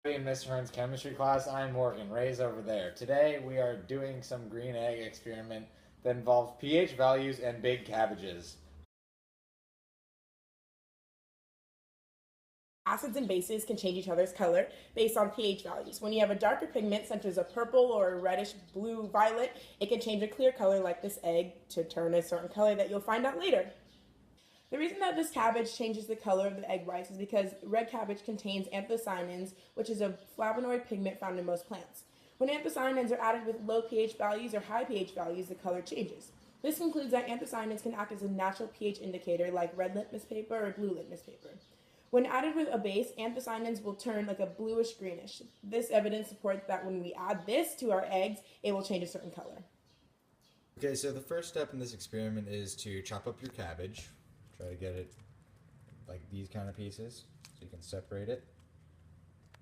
In Miss Hearn's chemistry class, I'm Morgan. Ray's over there. Today we are doing some green egg experiment that involves pH values and big cabbages. Acids and bases can change each other's color based on pH values. When you have a darker pigment, such as a purple or a reddish blue violet, it can change a clear color like this egg to turn a certain color that you'll find out later. The reason that this cabbage changes the color of the egg whites is because red cabbage contains anthocyanins, which is a flavonoid pigment found in most plants. When anthocyanins are added with low pH values or high pH values, the color changes. This concludes that anthocyanins can act as a natural pH indicator like red litmus paper or blue litmus paper. When added with a base, anthocyanins will turn like a bluish-greenish. This evidence supports that when we add this to our eggs, it will change a certain color. Okay, so the first step in this experiment is to chop up your cabbage. Try to get it like these kind of pieces so you can separate it.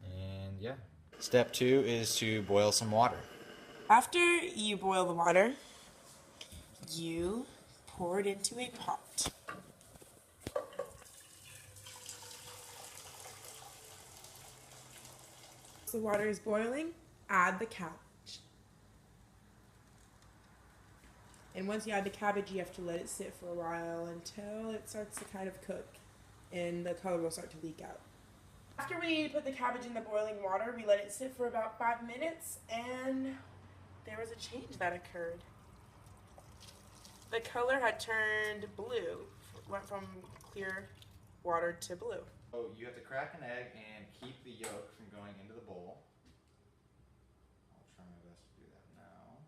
And yeah. Step 2 is to boil some water. After you boil the water, you pour it into a pot. The water is boiling, add the cabbage. And once you add the cabbage, you have to let it sit for a while until it starts to kind of cook and the color will start to leak out. After we put the cabbage in the boiling water, we let it sit for about 5 minutes and there was a change that occurred. The color had turned blue, went from clear water to blue. So you have to crack an egg and keep the yolk from going into the bowl. I'll try my best to do that now.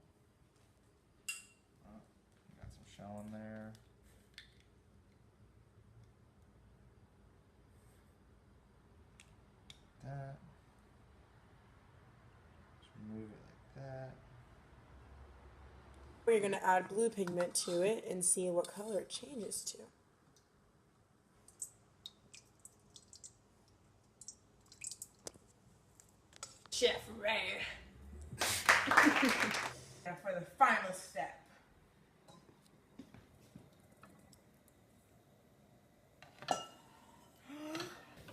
Oh, got some shell in there. That. Just remove it like that. We're going to add blue pigment to it and see what color it changes to. Chef Ray. Now for the final step.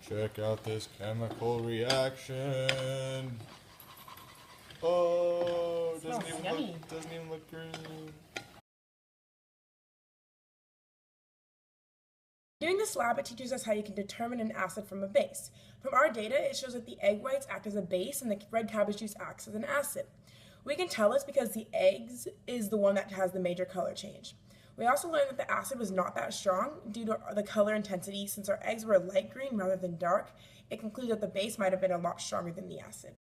Check out this chemical reaction. Oh, doesn't even look green. During this lab, it teaches us how you can determine an acid from a base. From our data, it shows that the egg whites act as a base and the red cabbage juice acts as an acid. We can tell this because the eggs is the one that has the major color change. We also learned that the acid was not that strong due to the color intensity. Since our eggs were light green rather than dark, it concludes that the base might have been a lot stronger than the acid.